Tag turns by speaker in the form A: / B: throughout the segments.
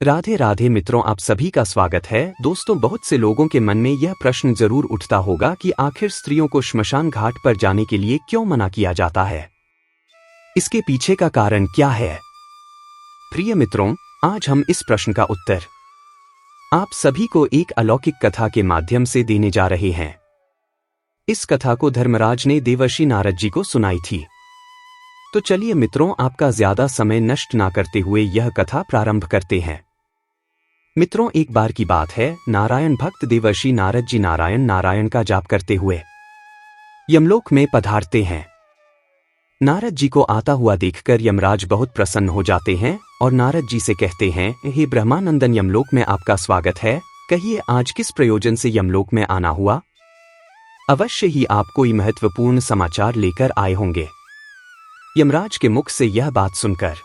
A: राधे राधे मित्रों, आप सभी का स्वागत है। दोस्तों, बहुत से लोगों के मन में यह प्रश्न जरूर उठता होगा कि आखिर स्त्रियों को श्मशान घाट पर जाने के लिए क्यों मना किया जाता है। इसके पीछे का कारण क्या है? प्रिय मित्रों, आज हम इस प्रश्न का उत्तर आप सभी को एक अलौकिक कथा के माध्यम से देने जा रहे हैं। इस कथा को धर्मराज ने देवर्षि नारद जी को सुनाई थी। तो चलिए मित्रों, आपका ज्यादा समय नष्ट ना करते हुए यह कथा प्रारंभ करते हैं। मित्रों, एक बार की बात है, नारायण भक्त देवर्षि नारद जी नारायण नारायण का जाप करते हुए यमलोक में पधारते हैं। नारद जी को आता हुआ देखकर यमराज बहुत प्रसन्न हो जाते हैं और नारद जी से कहते हैं, हे ब्रह्मानंदन, यमलोक में आपका स्वागत है। कहिए, आज किस प्रयोजन से यमलोक में आना हुआ? अवश्य ही आप कोई महत्वपूर्ण समाचार लेकर आए होंगे। यमराज के मुख से यह बात सुनकर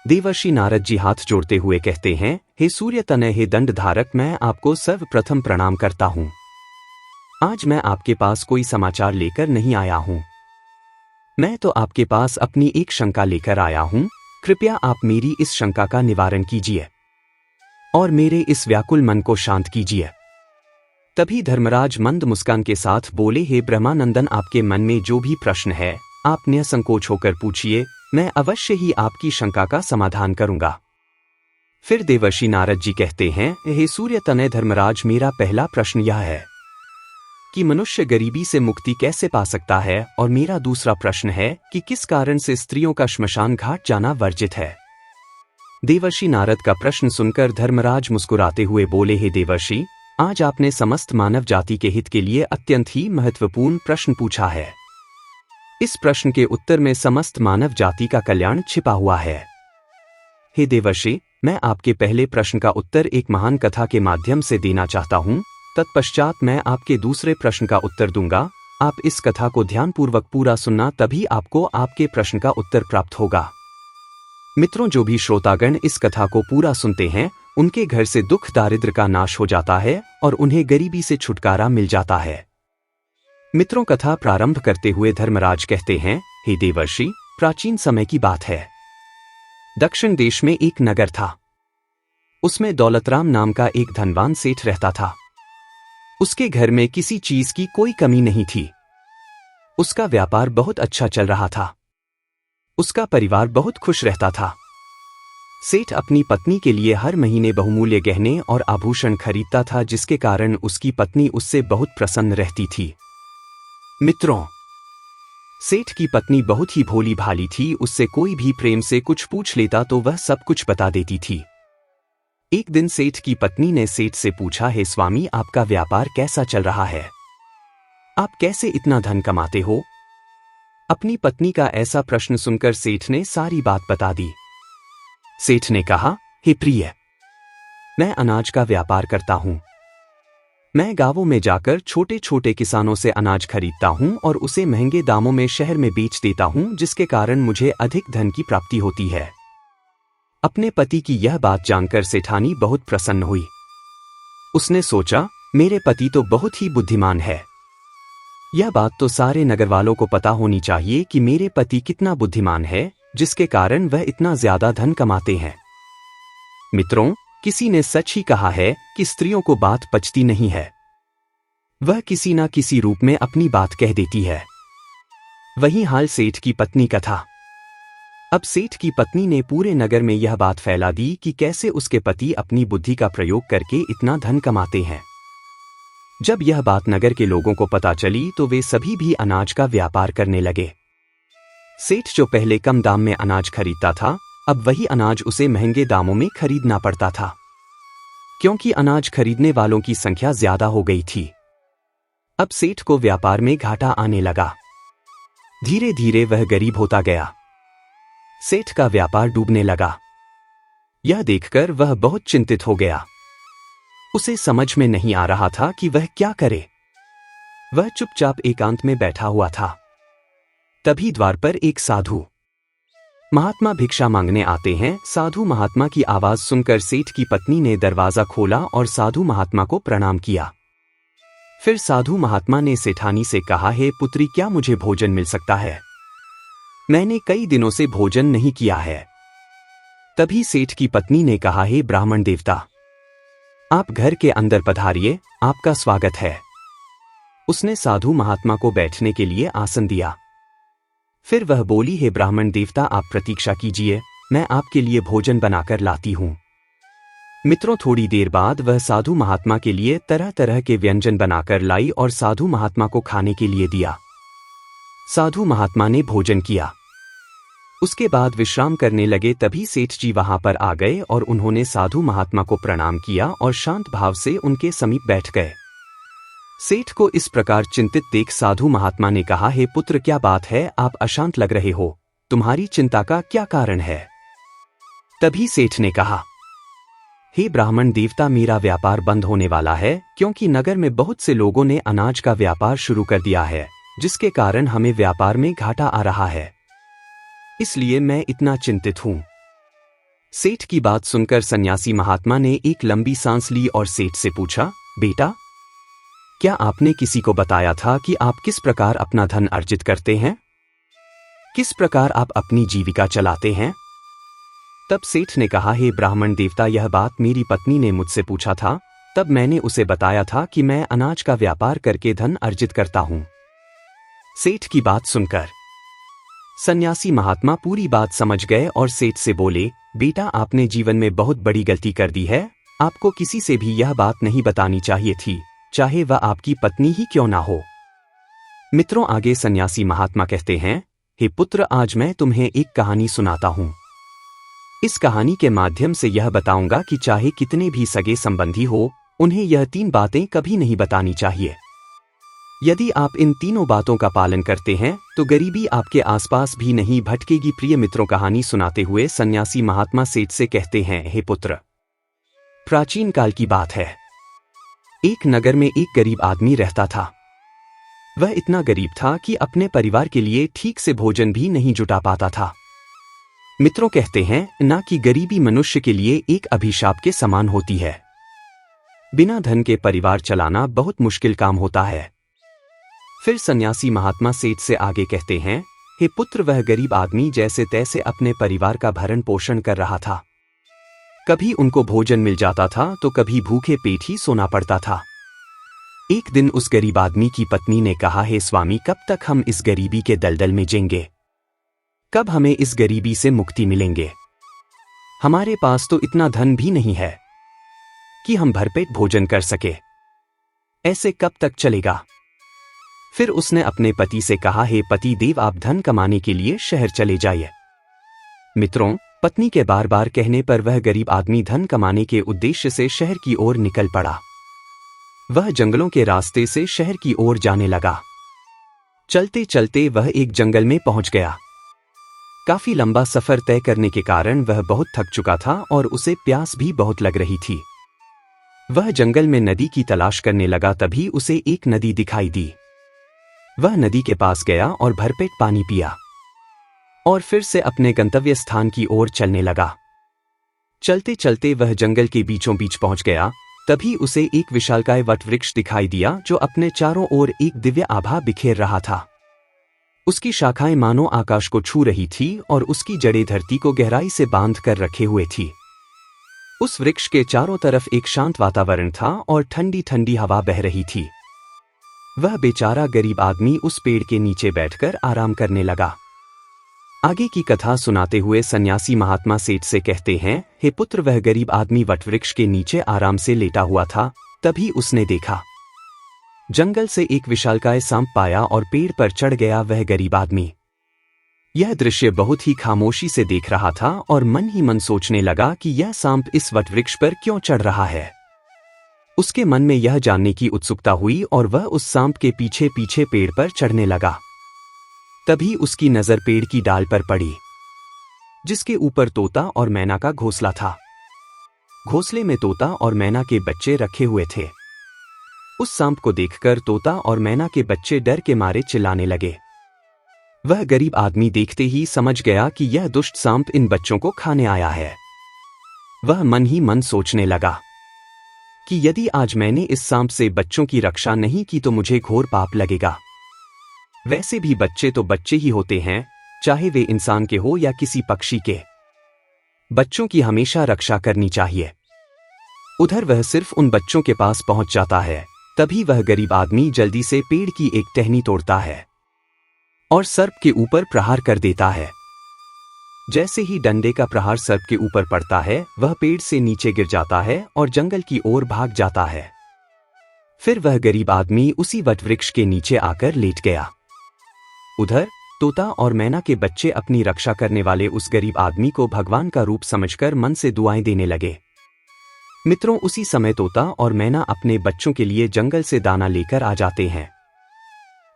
A: देवर्षि नारद जी हाथ जोड़ते हुए कहते हैं, हे सूर्य तनय, हे दंड धारक, मैं आपको सर्वप्रथम प्रणाम करता हूं। आज मैं आपके पास कोई समाचार लेकर नहीं आया हूं। मैं तो आपके पास अपनी एक शंका लेकर आया हूं। कृपया आप मेरी इस शंका का निवारण कीजिए और मेरे इस व्याकुल मन को शांत कीजिए। तभी धर्मराज मंद मुस्कान के साथ बोले, हे ब्रह्मानंदन, आपके मन में जो भी प्रश्न है आप निसंकोच होकर पूछिए, मैं अवश्य ही आपकी शंका का समाधान करूंगा। फिर देवर्षि नारद जी कहते हैं, हे सूर्य तनय धर्मराज, मेरा पहला प्रश्न यह है कि मनुष्य गरीबी से मुक्ति कैसे पा सकता है, और मेरा दूसरा प्रश्न है कि किस कारण से स्त्रियों का श्मशान घाट जाना वर्जित है। देवर्षि नारद का प्रश्न सुनकर धर्मराज मुस्कुराते हुए बोले, हे देवर्षि, आज आपने समस्त मानव जाति के हित के लिए अत्यंत ही महत्वपूर्ण प्रश्न पूछा है। इस प्रश्न के उत्तर में समस्त मानव जाति का कल्याण छिपा हुआ है। हे देवर्षि, मैं आपके पहले प्रश्न का उत्तर एक महान कथा के माध्यम से देना चाहता हूं। तत्पश्चात मैं आपके दूसरे प्रश्न का उत्तर दूंगा। आप इस कथा को ध्यानपूर्वक पूरा सुनना, तभी आपको आपके प्रश्न का उत्तर प्राप्त होगा। मित्रों, जो भी श्रोतागण इस कथा को पूरा सुनते हैं, उनके घर से दुख दारिद्र्य का नाश हो जाता है और उन्हें गरीबी से छुटकारा मिल जाता है। मित्रों, कथा प्रारंभ करते हुए धर्मराज कहते हैं, हे देवर्षि, प्राचीन समय की बात है। दक्षिण देश में एक नगर था। उसमें दौलतराम नाम का एक धनवान सेठ रहता था। उसके घर में किसी चीज की कोई कमी नहीं थी। उसका व्यापार बहुत अच्छा चल रहा था। उसका परिवार बहुत खुश रहता था। सेठ अपनी पत्नी के लिए हर महीने बहुमूल्य गहने और आभूषण खरीदता था, जिसके कारण उसकी पत्नी उससे बहुत प्रसन्न रहती थी। मित्रों, सेठ की पत्नी बहुत ही भोली भाली थी। उससे कोई भी प्रेम से कुछ पूछ लेता तो वह सब कुछ बता देती थी। एक दिन सेठ की पत्नी ने सेठ से पूछा, हे स्वामी, आपका व्यापार कैसा चल रहा है? आप कैसे इतना धन कमाते हो? अपनी पत्नी का ऐसा प्रश्न सुनकर सेठ ने सारी बात बता दी। सेठ ने कहा, हे प्रिय, मैं अनाज का व्यापार करता हूं। मैं गांवों में जाकर छोटे छोटे किसानों से अनाज खरीदता हूं और उसे महंगे दामों में शहर में बेच देता हूं, जिसके कारण मुझे अधिक धन की प्राप्ति होती है। अपने पति की यह बात जानकर सेठानी बहुत प्रसन्न हुई। उसने सोचा, मेरे पति तो बहुत ही बुद्धिमान है। यह बात तो सारे नगर वालों को पता होनी चाहिए कि मेरे पति कितना बुद्धिमान है, जिसके कारण वह इतना ज्यादा धन कमाते हैं। मित्रों, किसी ने सच ही कहा है कि स्त्रियों को बात पचती नहीं है। वह किसी ना किसी रूप में अपनी बात कह देती है। वही हाल सेठ की पत्नी का था। अब सेठ की पत्नी ने पूरे नगर में यह बात फैला दी कि कैसे उसके पति अपनी बुद्धि का प्रयोग करके इतना धन कमाते हैं। जब यह बात नगर के लोगों को पता चली तो वे सभी भी अनाज का व्यापार करने लगे। सेठ जो पहले कम दाम में अनाज खरीदता था, अब वही अनाज उसे महंगे दामों में खरीदना पड़ता था, क्योंकि अनाज खरीदने वालों की संख्या ज्यादा हो गई थी। अब सेठ को व्यापार में घाटा आने लगा। धीरे धीरे वह गरीब होता गया। सेठ का व्यापार डूबने लगा। यह देखकर वह बहुत चिंतित हो गया। उसे समझ में नहीं आ रहा था कि वह क्या करे। वह चुपचाप एकांत में बैठा हुआ था। तभी द्वार पर एक साधु महात्मा भिक्षा मांगने आते हैं। साधु महात्मा की आवाज सुनकर सेठ की पत्नी ने दरवाजा खोला और साधु महात्मा को प्रणाम किया। फिर साधु महात्मा ने सेठानी से कहा, हे पुत्री, क्या मुझे भोजन मिल सकता है? मैंने कई दिनों से भोजन नहीं किया है। तभी सेठ की पत्नी ने कहा, हे ब्राह्मण देवता, आप घर के अंदर पधारिए, आपका स्वागत है। उसने साधु महात्मा को बैठने के लिए आसन दिया। फिर वह बोली, हे ब्राह्मण देवता, आप प्रतीक्षा कीजिए, मैं आपके लिए भोजन बनाकर लाती हूं। मित्रों, थोड़ी देर बाद वह साधु महात्मा के लिए तरह तरह के व्यंजन बनाकर लाई और साधु महात्मा को खाने के लिए दिया। साधु महात्मा ने भोजन किया। उसके बाद विश्राम करने लगे। तभी सेठ जी वहां पर आ गए और उन्होंने साधु महात्मा को प्रणाम किया और शांत भाव से उनके समीप बैठ गए। सेठ को इस प्रकार चिंतित देख साधु महात्मा ने कहा, हे पुत्र, क्या बात है, आप अशांत लग रहे हो, तुम्हारी चिंता का क्या कारण है? तभी सेठ ने कहा, हे ब्राह्मण देवता, मेरा व्यापार बंद होने वाला है, क्योंकि नगर में बहुत से लोगों ने अनाज का व्यापार शुरू कर दिया है, जिसके कारण हमें व्यापार में घाटा आ रहा है, इसलिए मैं इतना चिंतित हूं। सेठ की बात सुनकर सन्यासी महात्मा ने एक लंबी सांस ली और सेठ से पूछा, बेटा, क्या आपने किसी को बताया था कि आप किस प्रकार अपना धन अर्जित करते हैं? किस प्रकार आप अपनी जीविका चलाते हैं? तब सेठ ने कहा, हे ब्राह्मण देवता, यह बात मेरी पत्नी ने मुझसे पूछा था, तब मैंने उसे बताया था कि मैं अनाज का व्यापार करके धन अर्जित करता हूं। सेठ की बात सुनकर सन्यासी महात्मा पूरी बात समझ गए और सेठ से बोले, बेटा, आपने जीवन में बहुत बड़ी गलती कर दी है, आपको किसी से भी यह बात नहीं बतानी चाहिए थी, चाहे वह आपकी पत्नी ही क्यों ना हो। मित्रों, आगे सन्यासी महात्मा कहते हैं, हे पुत्र, आज मैं तुम्हें एक कहानी सुनाता हूं। इस कहानी के माध्यम से यह बताऊंगा कि चाहे कितने भी सगे संबंधी हो, उन्हें यह 3 बातें कभी नहीं बतानी चाहिए। यदि आप इन तीनों बातों का पालन करते हैं तो गरीबी आपके आसपास भी नहीं भटकेगी। प्रिय मित्रों, कहानी सुनाते हुए सन्यासी महात्मा सेठ से कहते हैं, हे पुत्र, प्राचीन काल की बात है। एक नगर में एक गरीब आदमी रहता था। वह इतना गरीब था कि अपने परिवार के लिए ठीक से भोजन भी नहीं जुटा पाता था। मित्रों, कहते हैं ना कि गरीबी मनुष्य के लिए एक अभिशाप के समान होती है। बिना धन के परिवार चलाना बहुत मुश्किल काम होता है। फिर सन्यासी महात्मा सेठ से आगे कहते हैं, हे पुत्र, वह गरीब आदमी जैसे तैसे अपने परिवार का भरण पोषण कर रहा था। कभी उनको भोजन मिल जाता था तो कभी भूखे पेट ही सोना पड़ता था। एक दिन उस गरीब आदमी की पत्नी ने कहा, हे स्वामी, कब तक हम इस गरीबी के दलदल में जिएंगे? कब हमें इस गरीबी से मुक्ति मिलेंगे? हमारे पास तो इतना धन भी नहीं है कि हम भरपेट भोजन कर सके। ऐसे कब तक चलेगा? फिर उसने अपने पति से कहा, हे पति देव, आप धन कमाने के लिए शहर चले जाइए। मित्रों, पत्नी के बार बार कहने पर वह गरीब आदमी धन कमाने के उद्देश्य से शहर की ओर निकल पड़ा। वह जंगलों के रास्ते से शहर की ओर जाने लगा। चलते चलते वह एक जंगल में पहुंच गया। काफी लंबा सफर तय करने के कारण वह बहुत थक चुका था और उसे प्यास भी बहुत लग रही थी। वह जंगल में नदी की तलाश करने लगा। तभी उसे एक नदी दिखाई दी। वह नदी के पास गया और भरपेट पानी पिया और फिर से अपने गंतव्य स्थान की ओर चलने लगा। चलते चलते वह जंगल के बीचों बीच पहुंच गया। तभी उसे एक विशालकाय वटवृक्ष दिखाई दिया जो अपने चारों ओर एक दिव्य आभा बिखेर रहा था। उसकी शाखाएं मानो आकाश को छू रही थी और उसकी जड़ें धरती को गहराई से बांध कर रखे हुए थी। उस वृक्ष के चारों तरफ एक शांत वातावरण था और ठंडी ठंडी हवा बह रही थी। वह बेचारा गरीब आदमी उस पेड़ के नीचे बैठकर आराम करने लगा। आगे की कथा सुनाते हुए सन्यासी महात्मा सेठ से कहते हैं, हे पुत्र, वह गरीब आदमी वटवृक्ष के नीचे आराम से लेटा हुआ था। तभी उसने देखा, जंगल से एक विशालकाय सांप पाया और पेड़ पर चढ़ गया वह गरीब आदमी। यह दृश्य बहुत ही खामोशी से देख रहा था और मन ही मन सोचने लगा कि यह सांप इस वटवृक्ष पर क्यों चढ़ रहा है। उसके मन में यह जानने की उत्सुकता हुई और वह उस सांप के पीछे पीछे पेड़ पर चढ़ने लगा। तभी उसकी नजर पेड़ की डाल पर पड़ी, जिसके ऊपर तोता और मैना का घोंसला था। घोंसले में तोता और मैना के बच्चे रखे हुए थे। उस सांप को देखकर तोता और मैना के बच्चे डर के मारे चिल्लाने लगे। वह गरीब आदमी देखते ही समझ गया कि यह दुष्ट सांप इन बच्चों को खाने आया है। वह मन ही मन सोचने लगा कि यदि आज मैंने इस सांप से बच्चों की रक्षा नहीं की तो मुझे घोर पाप लगेगा। वैसे भी बच्चे तो बच्चे ही होते हैं, चाहे वे इंसान के हो या किसी पक्षी के। बच्चों की हमेशा रक्षा करनी चाहिए। उधर वह सिर्फ उन बच्चों के पास पहुंच जाता है, तभी वह गरीब आदमी जल्दी से पेड़ की एक टहनी तोड़ता है और सर्प के ऊपर प्रहार कर देता है। जैसे ही डंडे का प्रहार सर्प के ऊपर पड़ता है, वह पेड़ से नीचे गिर जाता है और जंगल की ओर भाग जाता है। फिर वह गरीब आदमी उसी वटवृक्ष के नीचे आकर लेट गया। उधर तोता और मैना के बच्चे अपनी रक्षा करने वाले उस गरीब आदमी को भगवान का रूप समझकर मन से दुआएं देने लगे। मित्रों, उसी समय तोता और मैना अपने बच्चों के लिए जंगल से दाना लेकर आ जाते हैं।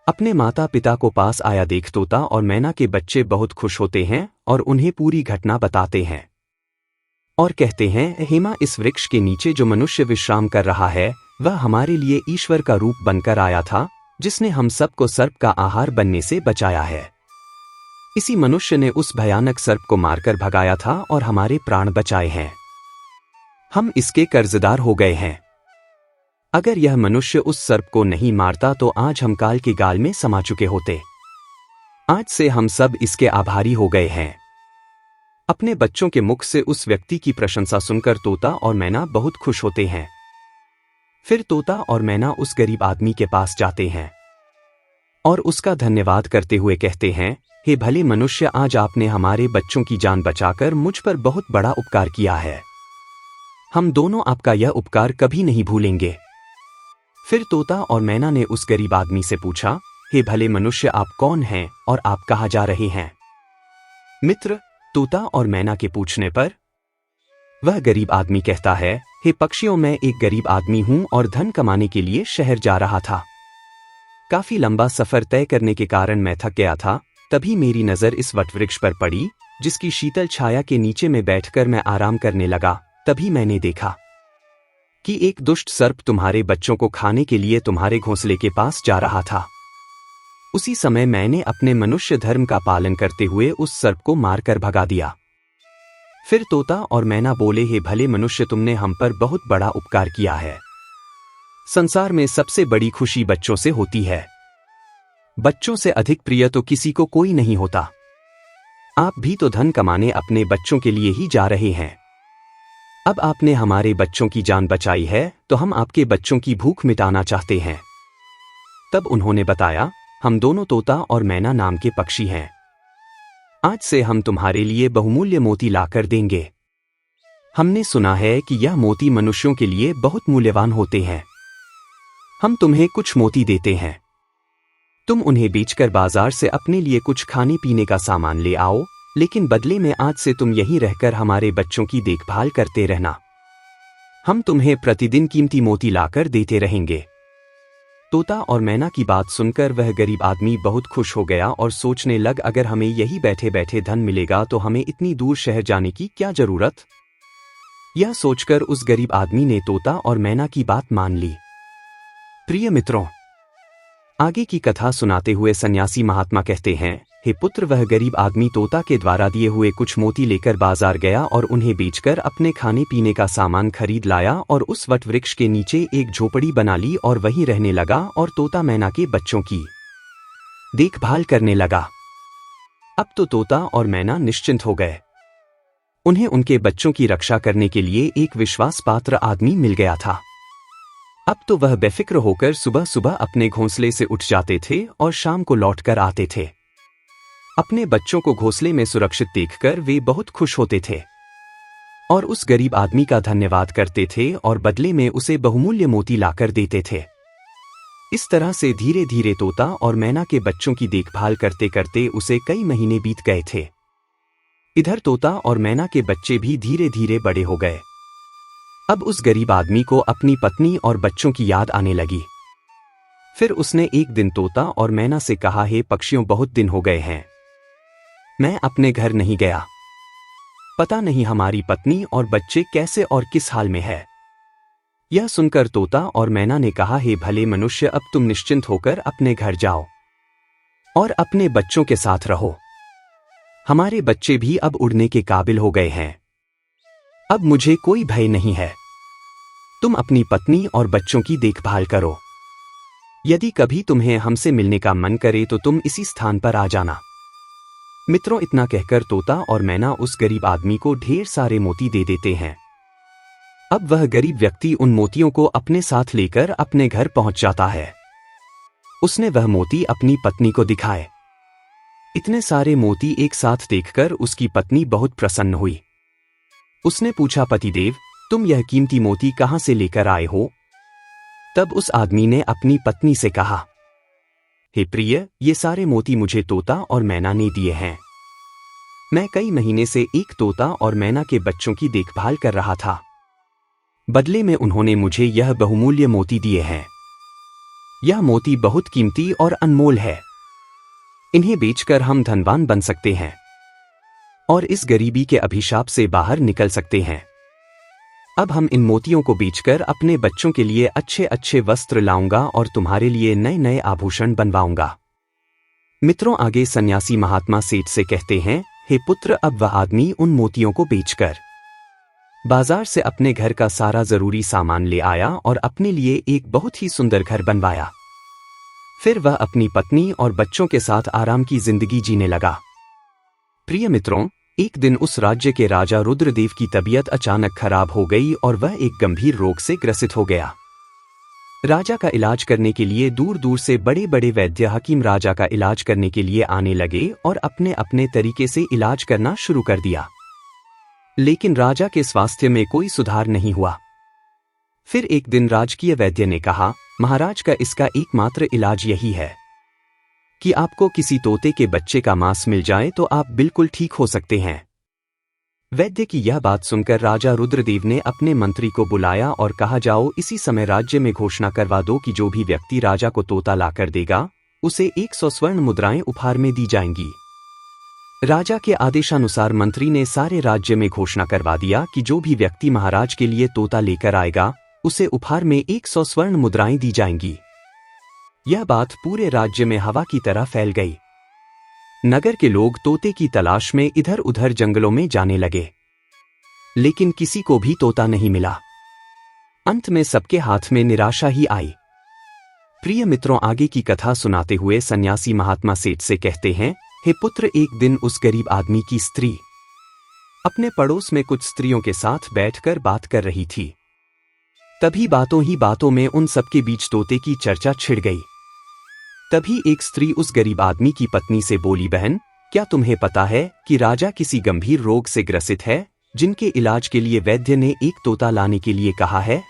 A: अपने माता पिता को पास आया देख तोता और मैना के बच्चे बहुत खुश होते हैं और उन्हें पूरी घटना बताते हैं और कहते हैं, हेमा, इस वृक्ष के नीचे जो मनुष्य विश्राम कर रहा है वह हमारे लिए ईश्वर का रूप बनकर आया था, जिसने हम सबको सर्प का आहार बनने से बचाया है। इसी मनुष्य ने उस भयानक सर्प को मारकर भगाया था और हमारे प्राण बचाए हैं। हम इसके कर्जदार हो गए हैं। अगर यह मनुष्य उस सर्प को नहीं मारता तो आज हम काल के गाल में समा चुके होते। आज से हम सब इसके आभारी हो गए हैं। अपने बच्चों के मुख से उस व्यक्ति की प्रशंसा सुनकर तोता और मैना बहुत खुश होते हैं। फिर तोता और मैना उस गरीब आदमी के पास जाते हैं और उसका धन्यवाद करते हुए कहते हैं, हे भले मनुष्य, आज आपने हमारे बच्चों की जान बचाकर मुझ पर बहुत बड़ा उपकार किया है। हम दोनों आपका यह उपकार कभी नहीं भूलेंगे। फिर तोता और मैना ने उस गरीब आदमी से पूछा, हे भले मनुष्य, आप कौन हैं और आप कहाँ जा रहे हैं? मित्र, तोता और मैना के पूछने पर वह गरीब आदमी कहता है, हे पक्षियों, मैं एक गरीब आदमी हूं और धन कमाने के लिए शहर जा रहा था। काफी लंबा सफर तय करने के कारण मैं थक गया था। तभी मेरी नजर इस वटवृक्ष पर पड़ी, जिसकी शीतल छाया के नीचे में बैठकर मैं आराम करने लगा। तभी मैंने देखा कि एक दुष्ट सर्प तुम्हारे बच्चों को खाने के लिए तुम्हारे घोंसले के पास जा रहा था। उसी समय मैंने अपने मनुष्य धर्म का पालन करते हुए उस सर्प को मारकर भगा दिया। फिर तोता और मैना बोले, हे भले मनुष्य, तुमने हम पर बहुत बड़ा उपकार किया है। संसार में सबसे बड़ी खुशी बच्चों से होती है। बच्चों से अधिक प्रिय तो किसी को कोई नहीं होता। आप भी तो धन कमाने अपने बच्चों के लिए ही जा रहे हैं। अब आपने हमारे बच्चों की जान बचाई है तो हम आपके बच्चों की भूख मिटाना चाहते हैं। तब उन्होंने बताया, हम दोनों तोता और मैना नाम के पक्षी हैं। आज से हम तुम्हारे लिए बहुमूल्य मोती लाकर देंगे। हमने सुना है कि यह मोती मनुष्यों के लिए बहुत मूल्यवान होते हैं। हम तुम्हें कुछ मोती देते हैं। तुम उन्हें बेचकर बाजार से अपने लिए कुछ खाने पीने का सामान ले आओ, लेकिन बदले में आज से तुम यहीं रहकर हमारे बच्चों की देखभाल करते रहना। हम तुम्हें प्रतिदिन कीमती मोती लाकर देते रहेंगे। तोता और मैना की बात सुनकर वह गरीब आदमी बहुत खुश हो गया और सोचने लग, अगर हमें यही बैठे बैठे धन मिलेगा तो हमें इतनी दूर शहर जाने की क्या जरूरत। यह सोचकर उस गरीब आदमी ने तोता और मैना की बात मान ली। प्रिय मित्रों, आगे की कथा सुनाते हुए सन्यासी महात्मा कहते हैं, हे पुत्र, वह गरीब आदमी तोता के द्वारा दिए हुए कुछ मोती लेकर बाजार गया और उन्हें बेचकर अपने खाने पीने का सामान खरीद लाया और उस वटवृक्ष के नीचे एक झोपड़ी बना ली और वहीं रहने लगा और तोता मैना के बच्चों की देखभाल करने लगा। अब तो तोता और मैना निश्चिंत हो गए। उन्हें उनके बच्चों की रक्षा करने के लिए एक विश्वास पात्र आदमी मिल गया था। अब तो वह बेफिक्र होकर सुबह सुबह अपने घोंसले से उठ जाते थे और शाम को लौटकर आते थे। अपने बच्चों को घोंसले में सुरक्षित देखकर वे बहुत खुश होते थे और उस गरीब आदमी का धन्यवाद करते थे और बदले में उसे बहुमूल्य मोती लाकर देते थे। इस तरह से धीरे धीरे तोता और मैना के बच्चों की देखभाल करते करते उसे कई महीने बीत गए थे। इधर तोता और मैना के बच्चे भी धीरे धीरे बड़े हो गए। अब उस गरीब आदमी को अपनी पत्नी और बच्चों की याद आने लगी। फिर उसने एक दिन तोता और मैना से कहा, हे पक्षियों, बहुत दिन हो गए हैं, मैं अपने घर नहीं गया। पता नहीं हमारी पत्नी और बच्चे कैसे और किस हाल में है। यह सुनकर तोता और मैना ने कहा, हे भले मनुष्य, अब तुम निश्चिंत होकर अपने घर जाओ और अपने बच्चों के साथ रहो। हमारे बच्चे भी अब उड़ने के काबिल हो गए हैं। अब मुझे कोई भय नहीं है। तुम अपनी पत्नी और बच्चों की देखभाल करो। यदि कभी तुम्हें हमसे मिलने का मन करे तो तुम इसी स्थान पर आ जाना। मित्रों, इतना कहकर तोता और मैना उस गरीब आदमी को ढेर सारे मोती दे देते हैं। अब वह गरीब व्यक्ति उन मोतियों को अपने साथ लेकर अपने घर पहुंच जाता है। उसने वह मोती अपनी पत्नी को दिखाए। इतने सारे मोती एक साथ देखकर उसकी पत्नी बहुत प्रसन्न हुई। उसने पूछा, पतिदेव, तुम यह कीमती मोती कहां से लेकर आए हो? तब उस आदमी ने अपनी पत्नी से कहा, हे प्रिय, ये सारे मोती मुझे तोता और मैना ने दिए हैं। मैं कई महीने से एक तोता और मैना के बच्चों की देखभाल कर रहा था। बदले में उन्होंने मुझे यह बहुमूल्य मोती दिए हैं। यह मोती बहुत कीमती और अनमोल है। इन्हें बेचकर हम धनवान बन सकते हैं और इस गरीबी के अभिशाप से बाहर निकल सकते हैं। अब हम इन मोतियों को बेचकर अपने बच्चों के लिए अच्छे अच्छे वस्त्र लाऊंगा और तुम्हारे लिए नए नए आभूषण बनवाऊंगा। मित्रों, आगे सन्यासी महात्मा सेठ से कहते हैं, हे पुत्र, अब वह आदमी उन मोतियों को बेचकर बाजार से अपने घर का सारा जरूरी सामान ले आया और अपने लिए एक बहुत ही सुंदर घर बनवाया। फिर वह अपनी पत्नी और बच्चों के साथ आराम की जिंदगी जीने लगा। प्रिय मित्रों, एक दिन उस राज्य के राजा रुद्रदेव की तबीयत अचानक खराब हो गई और वह एक गंभीर रोग से ग्रसित हो गया। राजा का इलाज करने के लिए दूर दूर से बड़े बड़े वैद्य हकीम राजा का इलाज करने के लिए आने लगे और अपने अपने तरीके से इलाज करना शुरू कर दिया। लेकिन राजा के स्वास्थ्य में कोई सुधार नहीं हुआ। फिर एक दिन राजकीय वैद्य ने कहा, महाराज का इसका एकमात्र इलाज यही है कि आपको किसी तोते के बच्चे का मांस मिल जाए तो आप बिल्कुल ठीक हो सकते हैं। वैद्य की यह बात सुनकर राजा रुद्रदेव ने अपने मंत्री को बुलाया और कहा, जाओ इसी समय राज्य में घोषणा करवा दो कि जो भी व्यक्ति राजा को तोता लाकर देगा उसे 100 स्वर्ण मुद्राएं उपहार में दी जाएंगी। राजा के आदेशानुसार मंत्री ने सारे राज्य में घोषणा करवा दिया कि जो भी व्यक्ति महाराज के लिए तोता लेकर आएगा उसे उपहार में 100 स्वर्ण मुद्राएं दी जाएंगी। यह बात पूरे राज्य में हवा की तरह फैल गई। नगर के लोग तोते की तलाश में इधर उधर जंगलों में जाने लगे, लेकिन किसी को भी तोता नहीं मिला। अंत में सबके हाथ में निराशा ही आई। प्रिय मित्रों, आगे की कथा सुनाते हुए सन्यासी महात्मा सेठ से कहते हैं, हे पुत्र, एक दिन उस गरीब आदमी की स्त्री अपने पड़ोस में कुछ स्त्रियों के साथ बैठकर बात कर रही थी। तभी बातों ही बातों में उन सबके बीच तोते की चर्चा छिड़ गई। तभी एक स्त्री उस गरीब आदमी की पत्नी से बोली, बहन, क्या तुम्हें पता है कि राजा किसी गंभीर रोग से ग्रसित है जिनके इलाज के लिए वैद्य ने एक तोता लाने के लिए कहा है?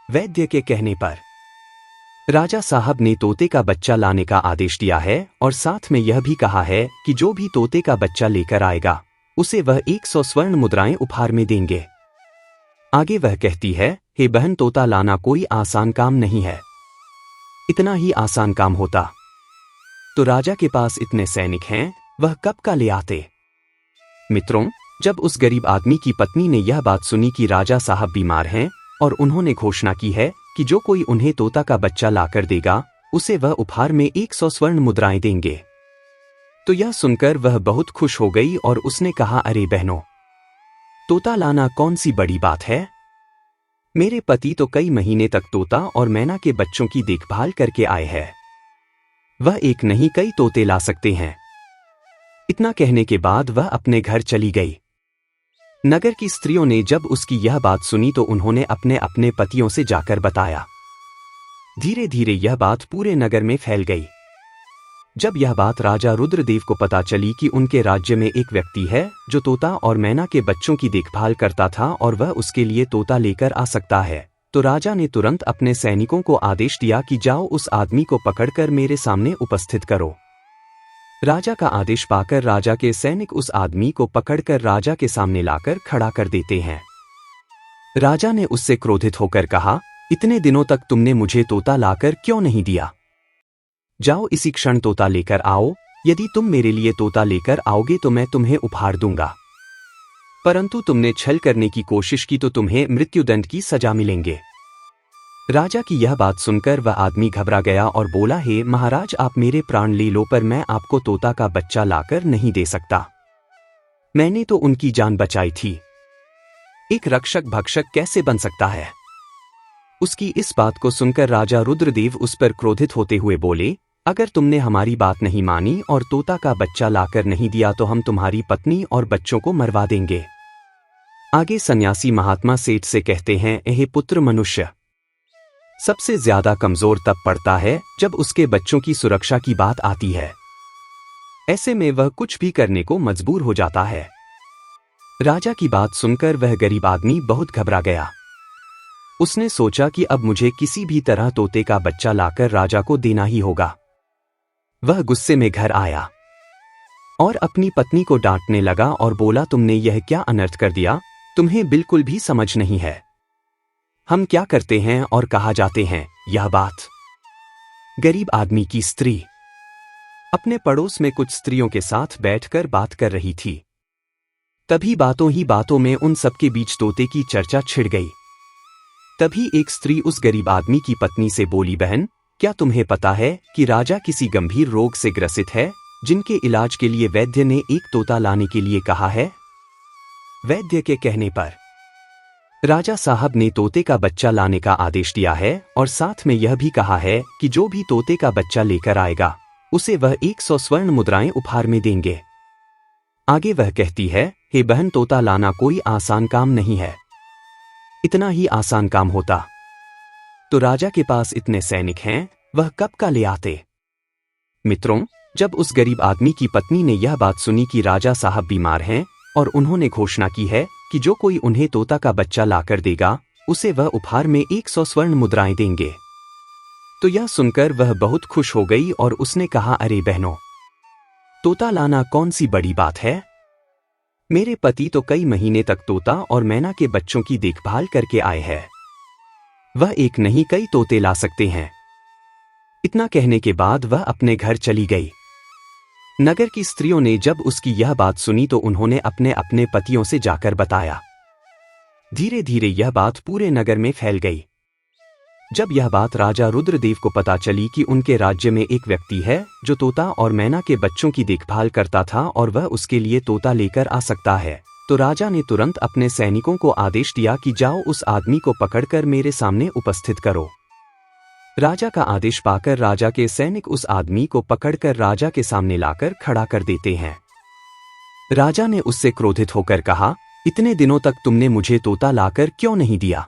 A: वैद्य के कहने पर राजा साहब ने तोते का बच्चा लाने का आदेश दिया है और साथ में यह भी कहा है कि जो भी तोते का बच्चा लेकर आएगा उसे वह 100 स्वर्ण मुद्राएं उपहार में देंगे। आगे वह कहती है, हे बहन, तोता लाना कोई आसान काम नहीं है। इतना ही आसान काम होता तो राजा के पास इतने सैनिक हैं, वह कब का ले आते। मित्रों, जब उस गरीब आदमी की पत्नी ने यह बात सुनी कि राजा साहब बीमार हैं और उन्होंने घोषणा की है कि जो कोई उन्हें तोता का बच्चा लाकर देगा उसे वह उपहार में 100 स्वर्ण मुद्राएं देंगे, तो यह सुनकर वह बहुत खुश हो गई और उसने कहा, अरे बहनों, तोता लाना कौन सी बड़ी बात है। मेरे पति तो कई महीने तक तोता और मैना के बच्चों की देखभाल करके आए हैं। वह एक नहीं कई तोते ला सकते हैं। इतना कहने के बाद वह अपने घर चली गई। नगर की स्त्रियों ने जब उसकी यह बात सुनी तो उन्होंने अपने अपने पतियों से जाकर बताया। धीरे धीरे यह बात पूरे नगर में फैल गई। जब यह बात राजा रुद्रदेव को पता चली कि उनके राज्य में एक व्यक्ति है जो तोता और मैना के बच्चों की देखभाल करता था और वह उसके लिए तोता लेकर आ सकता है, तो राजा ने तुरंत अपने सैनिकों को आदेश दिया कि जाओ उस आदमी को पकड़कर मेरे सामने उपस्थित करो। राजा का आदेश पाकर राजा के सैनिक उस आदमी को पकड़कर राजा के सामने लाकर खड़ा कर देते हैं। राजा ने उससे क्रोधित होकर कहा, इतने दिनों तक तुमने मुझे तोता लाकर क्यों नहीं दिया? जाओ इसी क्षण तोता लेकर आओ। यदि तुम मेरे लिए तोता लेकर आओगे तो मैं तुम्हें उपहार दूंगा, परंतु तुमने छल करने की कोशिश की तो तुम्हें मृत्युदंड की सजा मिलेंगे। राजा की यह बात सुनकर वह आदमी घबरा गया और बोला, हे महाराज, आप मेरे प्राण ले लो पर मैं आपको तोता का बच्चा लाकर नहीं दे सकता। मैंने तो उनकी जान बचाई थी। एक रक्षक भक्षक कैसे बन सकता है? उसकी इस बात को सुनकर राजा रुद्रदेव उस पर क्रोधित होते हुए बोले, अगर तुमने हमारी बात नहीं मानी और तोता का बच्चा लाकर नहीं दिया तो हम तुम्हारी पत्नी और बच्चों को मरवा देंगे। आगे सन्यासी महात्मा सेठ से कहते हैं, हे पुत्र मनुष्य, सबसे ज्यादा कमजोर तब पड़ता है जब उसके बच्चों की सुरक्षा की बात आती है। ऐसे में वह कुछ भी करने को मजबूर हो जाता है। राजा की बात सुनकर वह गरीब आदमी बहुत घबरा गया। उसने सोचा कि अब मुझे किसी भी तरह तोते का बच्चा लाकर राजा को देना ही होगा। वह गुस्से में घर आया और अपनी पत्नी को डांटने लगा और बोला, तुमने यह क्या अनर्थ कर दिया? तुम्हें बिल्कुल भी समझ नहीं है। हम क्या करते हैं और कहाँ जाते हैं। यह बात गरीब आदमी की स्त्री अपने पड़ोस में कुछ स्त्रियों के साथ बैठकर बात कर रही थी। तभी बातों ही बातों में उन सबके बीच तोते की चर्चा छिड़ गई। तभी एक स्त्री उस गरीब आदमी की पत्नी से बोली, बहन, क्या तुम्हें पता है कि राजा किसी गंभीर रोग से ग्रसित है जिनके इलाज के लिए वैद्य ने एक तोता लाने के लिए कहा है। वैद्य के कहने पर राजा साहब ने तोते का बच्चा लाने का आदेश दिया है और साथ में यह भी कहा है कि जो भी तोते का बच्चा लेकर आएगा उसे वह 100 स्वर्ण मुद्राएं उपहार में देंगे। आगे वह कहती है, हे बहन, तोता लाना कोई आसान काम नहीं है। इतना ही आसान काम होता तो राजा के पास इतने सैनिक हैं, वह कब का ले आते। मित्रों, जब उस गरीब आदमी की पत्नी ने यह बात सुनी कि राजा साहब बीमार हैं और उन्होंने घोषणा की है कि जो कोई उन्हें तोता का बच्चा लाकर देगा उसे वह उपहार में 100 स्वर्ण मुद्राएं देंगे, तो यह सुनकर वह बहुत खुश हो गई और उसने कहा, अरे बहनों, तोता लाना कौन सी बड़ी बात है। मेरे पति तो कई महीने तक तोता और मैना के बच्चों की देखभाल करके आए हैं। वह एक नहीं कई तोते ला सकते हैं। इतना कहने के बाद वह अपने घर चली गई। नगर की स्त्रियों ने जब उसकी यह बात सुनी तो उन्होंने अपने अपने पतियों से जाकर बताया। धीरे धीरे यह बात पूरे नगर में फैल गई। जब यह बात राजा रुद्रदेव को पता चली कि उनके राज्य में एक व्यक्ति है जो तोता और मैना के बच्चों की देखभाल करता था और वह उसके लिए तोता लेकर आ सकता है, तो राजा ने तुरंत अपने सैनिकों को आदेश दिया कि जाओ उस आदमी को पकड़कर मेरे सामने उपस्थित करो। राजा का आदेश पाकर राजा के सैनिक उस आदमी को पकड़कर राजा के सामने लाकर खड़ा कर देते हैं। राजा ने उससे क्रोधित होकर कहा, इतने दिनों तक तुमने मुझे तोता लाकर क्यों नहीं दिया?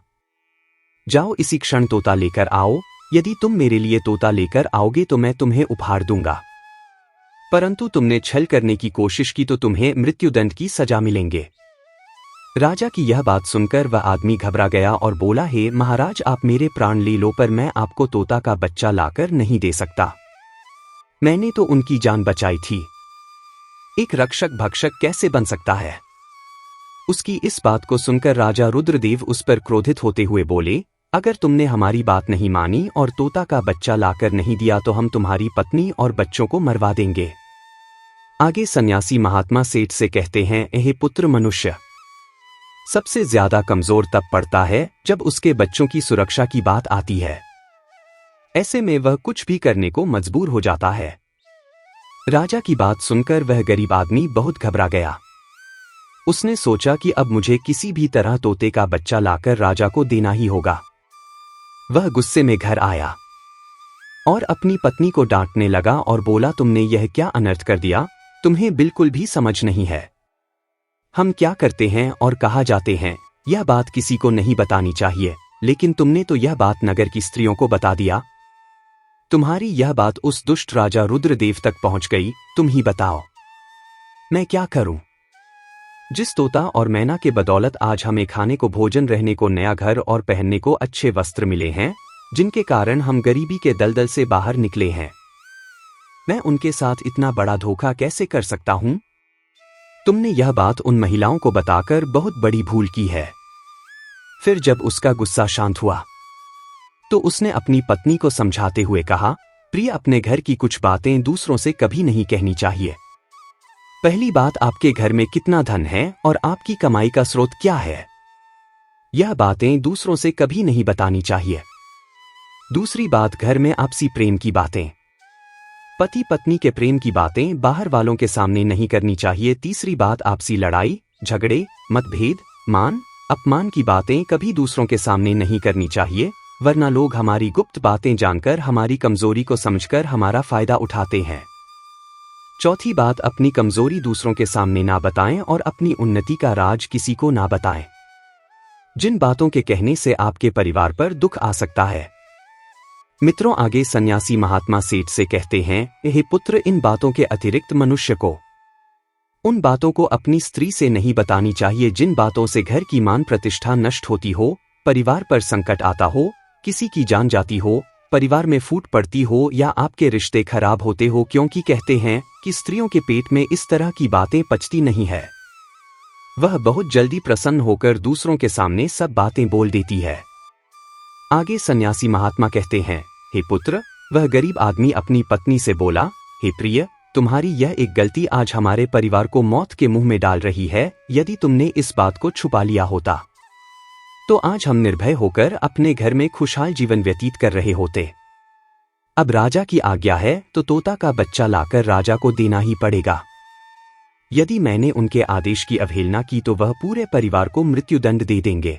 A: जाओ इसी क्षण तोता लेकर आओ। यदि तुम मेरे लिए तोता लेकर आओगे तो मैं तुम्हें उपहार दूंगा, परंतु तुमने छल करने की कोशिश की तो तुम्हें मृत्युदंड की सजा मिलेंगे। राजा की यह बात सुनकर वह आदमी घबरा गया और बोला, हे महाराज, आप मेरे प्राण ले लो पर मैं आपको तोता का बच्चा लाकर नहीं दे सकता। मैंने तो उनकी जान बचाई थी। एक रक्षक भक्षक कैसे बन सकता है? उसकी इस बात को सुनकर राजा रुद्रदेव उस पर क्रोधित होते हुए बोले, अगर तुमने हमारी बात नहीं मानी और तोता का बच्चा लाकर नहीं दिया तो हम तुम्हारी पत्नी और बच्चों को मरवा देंगे। आगे सन्यासी महात्मा सेठ से कहते हैं, हे पुत्र मनुष्य, सबसे ज्यादा कमजोर तब पड़ता है जब उसके बच्चों की सुरक्षा की बात आती है। ऐसे में वह कुछ भी करने को मजबूर हो जाता है। राजा की बात सुनकर वह गरीब आदमी बहुत घबरा गया। उसने सोचा कि अब मुझे किसी भी तरह तोते का बच्चा लाकर राजा को देना ही होगा। वह गुस्से में घर आया और अपनी पत्नी को डांटने लगा और बोला, तुमने यह क्या अनर्थ कर दिया? तुम्हें बिल्कुल भी समझ नहीं है। हम क्या करते हैं और कहाँ जाते हैं यह बात किसी को नहीं बतानी चाहिए, लेकिन तुमने तो यह बात नगर की स्त्रियों को बता दिया। तुम्हारी यह बात उस दुष्ट राजा रुद्रदेव तक पहुंच गई। तुम ही बताओ मैं क्या करूं? जिस तोता और मैना के बदौलत आज हमें खाने को, भोजन, रहने को, नया घर और पहनने को अच्छे वस्त्र मिले हैं, जिनके कारण हम गरीबी के दलदल से बाहर निकले हैं, मैं उनके साथ इतना बड़ा धोखा कैसे कर सकता हूं? तुमने यह बात उन महिलाओं को बताकर बहुत बड़ी भूल की है। फिर जब उसका गुस्सा शांत हुआ तो उसने अपनी पत्नी को समझाते हुए कहा, प्रिय, अपने घर की कुछ बातें दूसरों से कभी नहीं कहनी चाहिए। पहली बात, आपके घर में कितना धन है और आपकी कमाई का स्रोत क्या है, यह बातें दूसरों से कभी नहीं बतानी चाहिए। दूसरी बात, घर में आपसी प्रेम की बातें, पति पत्नी के प्रेम की बातें बाहर वालों के सामने नहीं करनी चाहिए। तीसरी बात, आपसी लड़ाई झगड़े, मतभेद, मान अपमान की बातें कभी दूसरों के सामने नहीं करनी चाहिए। वरना लोग हमारी गुप्त बातें जानकर हमारी कमजोरी को समझकर हमारा फायदा उठाते हैं। चौथी बात, अपनी कमजोरी दूसरों के सामने ना बताएं और अपनी उन्नति का राज किसी को ना बताएं। जिन बातों के कहने से आपके परिवार पर दुख आ सकता है। मित्रों, आगे सन्यासी महात्मा सेठ से कहते हैं, हे पुत्र, इन बातों के अतिरिक्त मनुष्य को उन बातों को अपनी स्त्री से नहीं बतानी चाहिए जिन बातों से घर की मान प्रतिष्ठा नष्ट होती हो, परिवार पर संकट आता हो, किसी की जान जाती हो, परिवार में फूट पड़ती हो या आपके रिश्ते खराब होते हो, क्योंकि कहते हैं कि स्त्रियों के पेट में इस तरह की बातें पचती नहीं है। वह बहुत जल्दी प्रसन्न होकर दूसरों के सामने सब बातें बोल देती है। आगे सन्यासी महात्मा कहते हैं, हे पुत्र, वह गरीब आदमी अपनी पत्नी से बोला, हे प्रिय, तुम्हारी यह एक गलती आज हमारे परिवार को मौत के मुंह में डाल रही है। यदि तुमने इस बात को छुपा लिया होता तो आज हम निर्भय होकर अपने घर में खुशहाल जीवन व्यतीत कर रहे होते। अब राजा की आज्ञा है तो तोता का बच्चा लाकर राजा को देना ही पड़ेगा। यदि मैंने उनके आदेश की अवहेलना की तो वह पूरे परिवार को मृत्युदंड दे देंगे।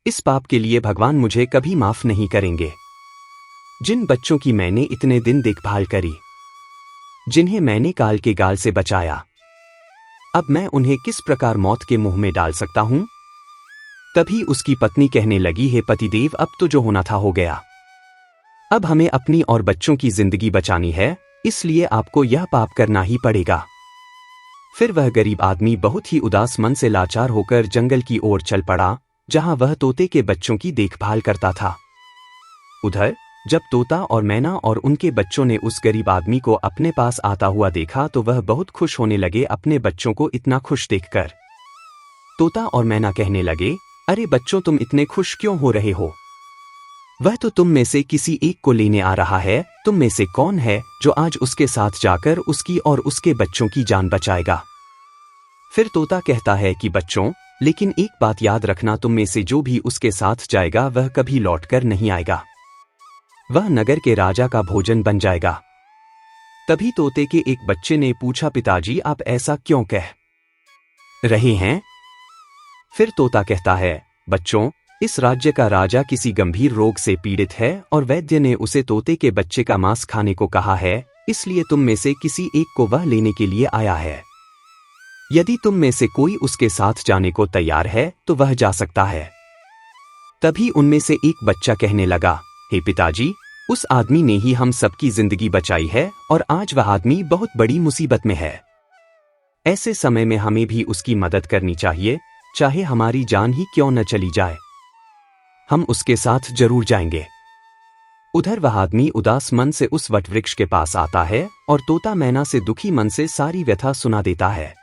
A: इस पाप के लिए भगवान मुझे कभी माफ नहीं करेंगे। जिन बच्चों की मैंने इतने दिन देखभाल करी, जिन्हें मैंने काल के गाल से बचाया, अब मैं उन्हें किस प्रकार मौत के मुंह में डाल सकता हूं? तभी उसकी पत्नी कहने लगी, हे पतिदेव, अब तो जो होना था हो गया। अब हमें अपनी और बच्चों की जिंदगी बचानी है, इसलिए आपको यह पाप करना ही पड़ेगा। फिर वह गरीब आदमी बहुत ही उदास मन से लाचार होकर जंगल की ओर चल पड़ा, जहां वह तोते के बच्चों की देखभाल करता था। उधर जब तोता और मैना और उनके बच्चों ने उस गरीब आदमी को अपने पास आता हुआ देखा तो वह बहुत खुश होने लगे अपने बच्चों को इतना खुश देखकर। तोता और मैना कहने लगे, अरे बच्चों, तुम इतने खुश क्यों हो रहे हो? वह तो तुम में से किसी एक को लेने आ रहा है। तुम में से कौन है जो आज उसके साथ जाकर उसकी और उसके बच्चों की जान बचाएगा? फिर तोता कहता है कि बच्चों, लेकिन एक बात याद रखना, तुम में से जो भी उसके साथ जाएगा वह कभी लौटकर नहीं आएगा। वह नगर के राजा का भोजन बन जाएगा। तभी तोते के एक बच्चे ने पूछा, पिताजी, आप ऐसा क्यों कह रहे हैं? फिर तोता कहता है, बच्चों, इस राज्य का राजा किसी गंभीर रोग से पीड़ित है और वैद्य ने उसे तोते के बच्चे का मांस खाने को कहा है, इसलिए तुम में से किसी एक को वह लेने के लिए आया है। यदि तुम में से कोई उसके साथ जाने को तैयार है तो वह जा सकता है। तभी उनमें से एक बच्चा कहने लगा, हे पिताजी, उस आदमी ने ही हम सबकी जिंदगी बचाई है और आज वह आदमी बहुत बड़ी मुसीबत में है। ऐसे समय में हमें भी उसकी मदद करनी चाहिए, चाहे हमारी जान ही क्यों न चली जाए। हम उसके साथ जरूर जाएंगे। उधर वह आदमी उदास मन से उस वटवृक्ष के पास आता है और तोता मैना से दुखी मन से सारी व्यथा सुना देता है।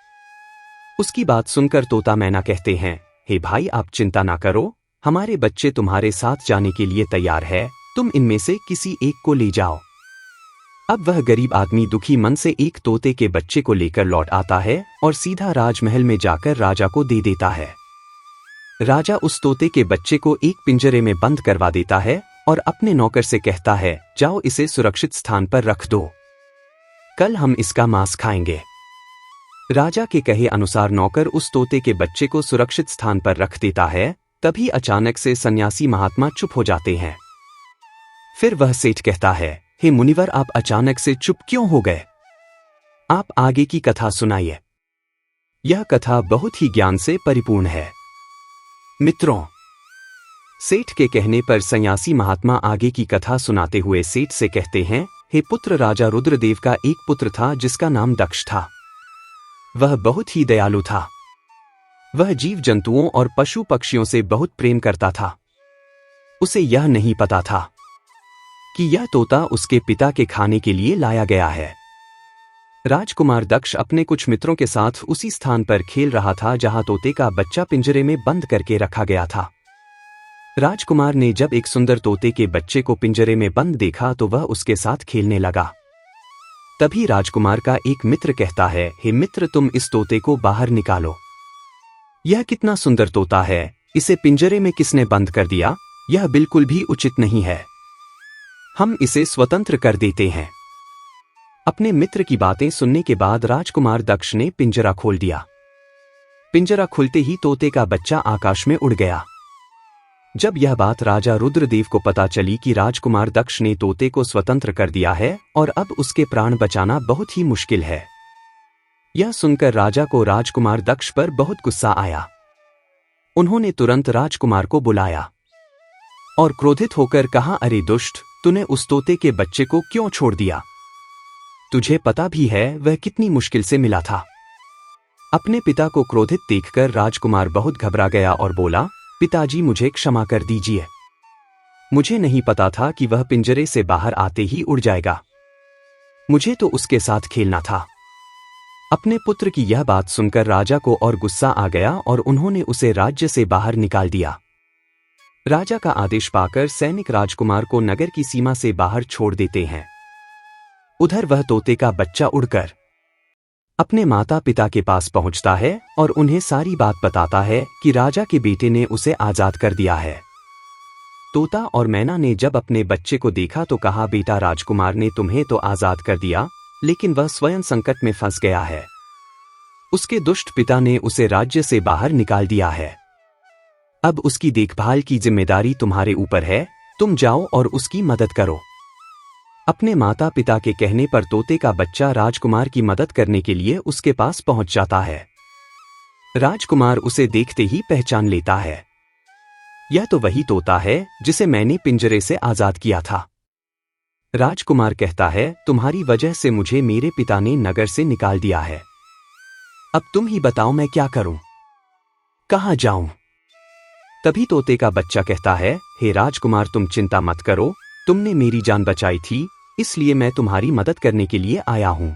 A: उसकी बात सुनकर तोता मैना कहते हैं, हे भाई, आप चिंता ना करो, हमारे बच्चे तुम्हारे साथ जाने के लिए तैयार है, तुम इनमें से किसी एक को ले जाओ। अब वह गरीब आदमी दुखी मन से एक तोते के बच्चे को लेकर लौट आता है और सीधा राजमहल में जाकर राजा को दे देता है। राजा उस तोते के बच्चे को एक पिंजरे में बंद करवा देता है और अपने नौकर से कहता है, जाओ इसे सुरक्षित स्थान पर रख दो, कल हम इसका मांस खाएंगे। राजा के कहे अनुसार नौकर उस तोते के बच्चे को सुरक्षित स्थान पर रख देता है। तभी अचानक से सन्यासी महात्मा चुप हो जाते हैं। फिर वह सेठ कहता है, हे मुनिवर, आप अचानक से चुप क्यों हो गए? आप आगे की कथा सुनाइए। यह कथा बहुत ही ज्ञान से परिपूर्ण है। मित्रों, सेठ के कहने पर सन्यासी महात्मा आगे की कथा सुनाते हुए सेठ से कहते हैं, हे पुत्र, राजा रुद्रदेव का एक पुत्र था जिसका नाम दक्ष था। वह बहुत ही दयालु था। वह जीव जंतुओं और पशु पक्षियों से बहुत प्रेम करता था। उसे यह नहीं पता था कि यह तोता उसके पिता के खाने के लिए लाया गया है। राजकुमार दक्ष अपने कुछ मित्रों के साथ उसी स्थान पर खेल रहा था जहां तोते का बच्चा पिंजरे में बंद करके रखा गया था। राजकुमार ने जब एक सुंदर तोते के बच्चे को पिंजरे में बंद देखा तो वह उसके साथ खेलने लगा। तभी राजकुमार का एक मित्र कहता है, हे मित्र, तुम इस तोते को बाहर निकालो। यह कितना सुंदर तोता है, इसे पिंजरे में किसने बंद कर दिया? यह बिल्कुल भी उचित नहीं है। हम इसे स्वतंत्र कर देते हैं। अपने मित्र की बातें सुनने के बाद राजकुमार दक्ष ने पिंजरा खोल दिया। पिंजरा खुलते ही तोते का बच्चा आकाश में उड़ गया। जब यह बात राजा रुद्रदेव को पता चली कि राजकुमार दक्ष ने तोते को स्वतंत्र कर दिया है और अब उसके प्राण बचाना बहुत ही मुश्किल है, यह सुनकर राजा को राजकुमार दक्ष पर बहुत गुस्सा आया। उन्होंने तुरंत राजकुमार को बुलाया और क्रोधित होकर कहा, अरे दुष्ट, तूने उस तोते के बच्चे को क्यों छोड़ दिया? तुझे पता भी है वह कितनी मुश्किल से मिला था। अपने पिता को क्रोधित देखकर राजकुमार बहुत घबरा गया और बोला, पिताजी मुझे क्षमा कर दीजिए, मुझे नहीं पता था कि वह पिंजरे से बाहर आते ही उड़ जाएगा, मुझे तो उसके साथ खेलना था। अपने पुत्र की यह बात सुनकर राजा को और गुस्सा आ गया और उन्होंने उसे राज्य से बाहर निकाल दिया। राजा का आदेश पाकर सैनिक राजकुमार को नगर की सीमा से बाहर छोड़ देते हैं। उधर वह तोते का बच्चा उड़कर अपने माता पिता के पास पहुंचता है और उन्हें सारी बात बताता है कि राजा के बेटे ने उसे आजाद कर दिया है। तोता और मैना ने जब अपने बच्चे को देखा तो कहा, बेटा, राजकुमार ने तुम्हें तो आजाद कर दिया, लेकिन वह स्वयं संकट में फंस गया है। उसके दुष्ट पिता ने उसे राज्य से बाहर निकाल दिया है। अब उसकी देखभाल की जिम्मेदारी तुम्हारे ऊपर है, तुम जाओ और उसकी मदद करो। अपने माता पिता के कहने पर तोते का बच्चा राजकुमार की मदद करने के लिए उसके पास पहुंच जाता है। राजकुमार उसे देखते ही पहचान लेता है, यह तो वही तोता है जिसे मैंने पिंजरे से आजाद किया था। राजकुमार कहता है, तुम्हारी वजह से मुझे मेरे पिता ने नगर से निकाल दिया है, अब तुम ही बताओ मैं क्या करूं, कहां जाऊं? तभी तोते का बच्चा कहता है, हे राजकुमार, तुम चिंता मत करो, तुमने मेरी जान बचाई थी, इसलिए मैं तुम्हारी मदद करने के लिए आया हूं।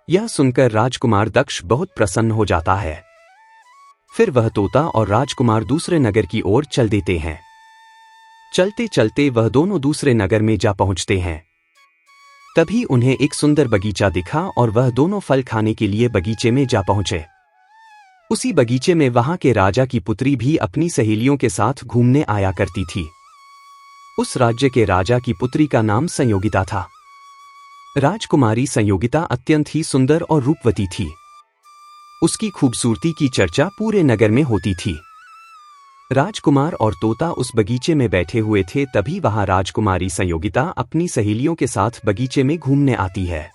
A: यह सुनकर राजकुमार दक्ष बहुत प्रसन्न हो जाता है। फिर वह तोता और राजकुमार दूसरे नगर की ओर चल देते हैं। चलते चलते वह दोनों दूसरे नगर में जा पहुंचते हैं। तभी उन्हें एक सुंदर बगीचा दिखा और वह दोनों फल खाने के लिए बगीचे में जा पहुंचे। उसी बगीचे में वहां के राजा की पुत्री भी अपनी सहेलियों के साथ घूमने आया करती थी। उस राज्य के राजा की पुत्री का नाम संयोगिता था। राजकुमारी संयोगिता अत्यंत ही सुंदर और रूपवती थी। उसकी खूबसूरती की चर्चा पूरे नगर में होती थी। राजकुमार और तोता उस बगीचे में बैठे हुए थे, तभी वहां राजकुमारी संयोगिता अपनी सहेलियों के साथ बगीचे में घूमने आती है।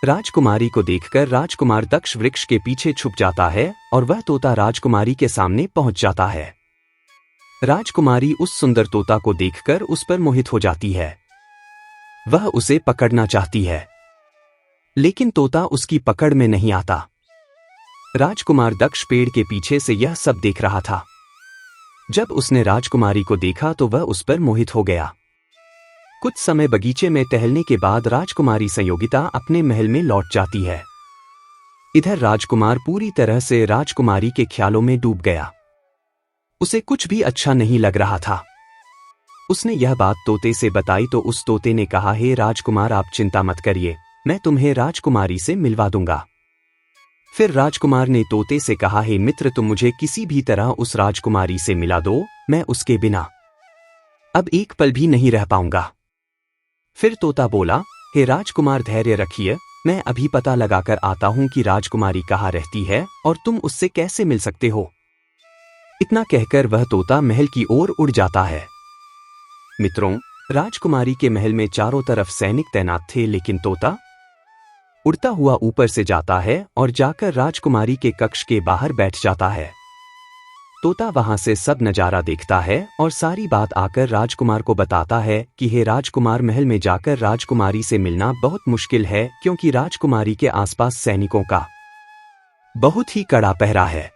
A: राजकुमारी को देखकर राजकुमार दक्ष वृक्ष के पीछे छुप जाता है और वह तोता राजकुमारी के सामने पहुंच जाता है। राजकुमारी उस सुंदर तोता को देखकर उस पर मोहित हो जाती है। वह उसे पकड़ना चाहती है, लेकिन तोता उसकी पकड़ में नहीं आता। राजकुमार दक्ष पेड़ के पीछे से यह सब देख रहा था। जब उसने राजकुमारी को देखा तो वह उस पर मोहित हो गया। कुछ समय बगीचे में टहलने के बाद राजकुमारी संयोगिता अपने महल में लौट जाती है। इधर राजकुमार पूरी तरह से राजकुमारी के ख्यालों में डूब गया। उसे कुछ भी अच्छा नहीं लग रहा था। उसने यह बात तोते से बताई तो उस तोते ने कहा, हे राजकुमार, आप चिंता मत करिए, मैं तुम्हें राजकुमारी से मिलवा दूंगा। फिर राजकुमार ने तोते से कहा, हे मित्र, तुम मुझे किसी भी तरह उस राजकुमारी से मिला दो, मैं उसके बिना अब एक पल भी नहीं रह पाऊंगा। फिर तोता बोला, हे राजकुमार, धैर्य रखिए, मैं अभी पता लगाकर आता हूं कि राजकुमारी कहाँ रहती है और तुम उससे कैसे मिल सकते हो। इतना कहकर वह तोता महल की ओर उड़ जाता है। मित्रों, राजकुमारी के महल में चारों तरफ सैनिक तैनात थे, लेकिन तोता उड़ता हुआ ऊपर से जाता है और जाकर राजकुमारी के कक्ष के बाहर बैठ जाता है। तोता वहां से सब नजारा देखता है और सारी बात आकर राजकुमार को बताता है कि हे राजकुमार, महल में जाकर राजकुमारी से मिलना बहुत मुश्किल है, क्योंकि राजकुमारी के आसपास सैनिकों का बहुत ही कड़ा पहरा है।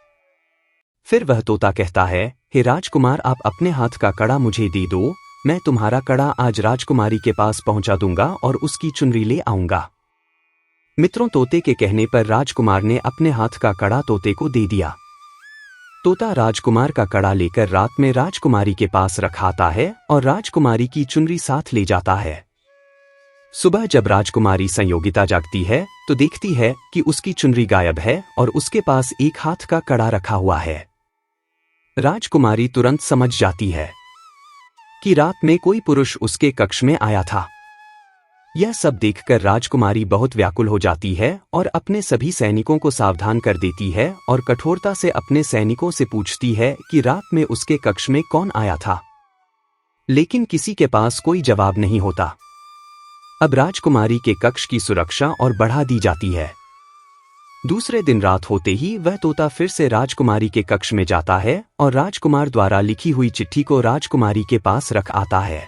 A: फिर वह तोता कहता है, हे राजकुमार, आप अपने हाथ का कड़ा मुझे दे दो, मैं तुम्हारा कड़ा आज राजकुमारी के पास पहुंचा दूंगा और उसकी चुनरी ले आऊंगा। मित्रों, तोते के कहने पर राजकुमार ने अपने हाथ का कड़ा तोते को दे दिया। तोता राजकुमार का कड़ा लेकर रात में राजकुमारी के पास रखाता है और राजकुमारी की चुनरी साथ ले जाता है। सुबह जब राजकुमारी संयोगिता जागती है तो देखती है कि उसकी चुनरी गायब है और उसके पास एक हाथ का कड़ा रखा हुआ है। राजकुमारी तुरंत समझ जाती है कि रात में कोई पुरुष उसके कक्ष में आया था। यह सब देखकर राजकुमारी बहुत व्याकुल हो जाती है और अपने सभी सैनिकों को सावधान कर देती है और कठोरता से अपने सैनिकों से पूछती है कि रात में उसके कक्ष में कौन आया था। लेकिन किसी के पास कोई जवाब नहीं होता। अब राजकुमारी के कक्ष की सुरक्षा और बढ़ा दी जाती है। दूसरे दिन रात होते ही वह तोता फिर से राजकुमारी के कक्ष में जाता है और राजकुमार द्वारा लिखी हुई चिट्ठी को राजकुमारी के पास रख आता है।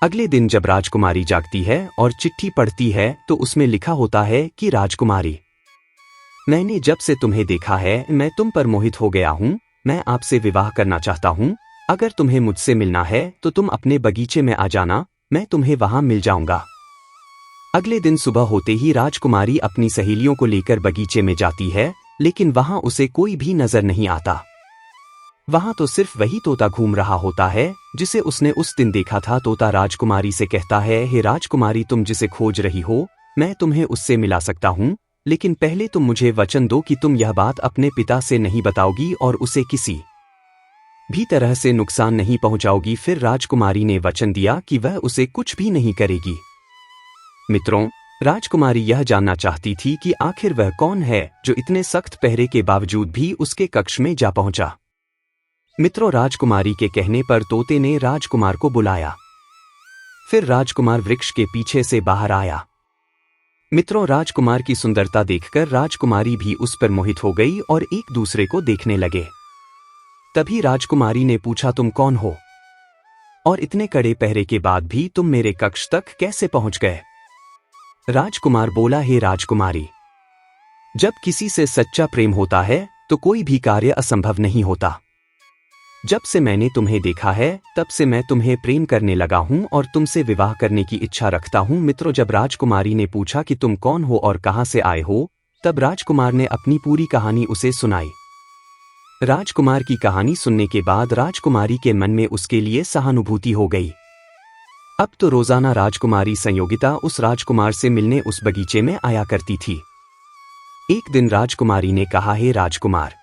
A: अगले दिन जब राजकुमारी जागती है और चिट्ठी पढ़ती है तो उसमें लिखा होता है कि राजकुमारी, मैंने जब से तुम्हें देखा है मैं तुम पर मोहित हो गया हूँ। मैं आपसे विवाह करना चाहता हूँ। अगर तुम्हें मुझसे मिलना है तो तुम अपने बगीचे में आ जाना, मैं तुम्हें वहां मिल जाऊंगा। अगले दिन सुबह होते ही राजकुमारी अपनी सहेलियों को लेकर बगीचे में जाती है, लेकिन वहां उसे कोई भी नजर नहीं आता। वहां तो सिर्फ वही तोता घूम रहा होता है जिसे उसने उस दिन देखा था। तोता राजकुमारी से कहता है, हे राजकुमारी, तुम जिसे खोज रही हो मैं तुम्हें उससे मिला सकता हूँ, लेकिन पहले तुम मुझे वचन दो कि तुम यह बात अपने पिता से नहीं बताओगी और उसे किसी भी तरह से नुकसान नहीं पहुंचाओगी। फिर राजकुमारी ने वचन दिया कि वह उसे कुछ भी नहीं करेगी। मित्रों, राजकुमारी यह जानना चाहती थी कि आखिर वह कौन है जो इतने सख्त पहरे के बावजूद भी उसके कक्ष में जा पहुंचा। मित्रों, राजकुमारी के कहने पर तोते ने राजकुमार को बुलाया। फिर राजकुमार वृक्ष के पीछे से बाहर आया। मित्रों, राजकुमार की सुंदरता देखकर राजकुमारी भी उस पर मोहित हो गई और एक दूसरे को देखने लगे। तभी राजकुमारी ने पूछा, तुम कौन हो और इतने कड़े पहरे के बाद भी तुम मेरे कक्ष तक कैसे पहुंच गए? राजकुमार बोला, हे राजकुमारी, जब किसी से सच्चा प्रेम होता है तो कोई भी कार्य असंभव नहीं होता। जब से मैंने तुम्हें देखा है तब से मैं तुम्हें प्रेम करने लगा हूं और तुमसे विवाह करने की इच्छा रखता हूं। मित्रों, जब राजकुमारी ने पूछा कि तुम कौन हो और कहां से आए हो, तब राजकुमार ने अपनी पूरी कहानी उसे सुनाई। राजकुमार की कहानी सुनने के बाद राजकुमारी के मन में उसके लिए सहानुभूति हो गई। अब तो रोजाना राजकुमारी संयोगिता उस राजकुमार से मिलने उस बगीचे में आया करती थी। एक दिन राजकुमारी ने कहा, हे राजकुमार,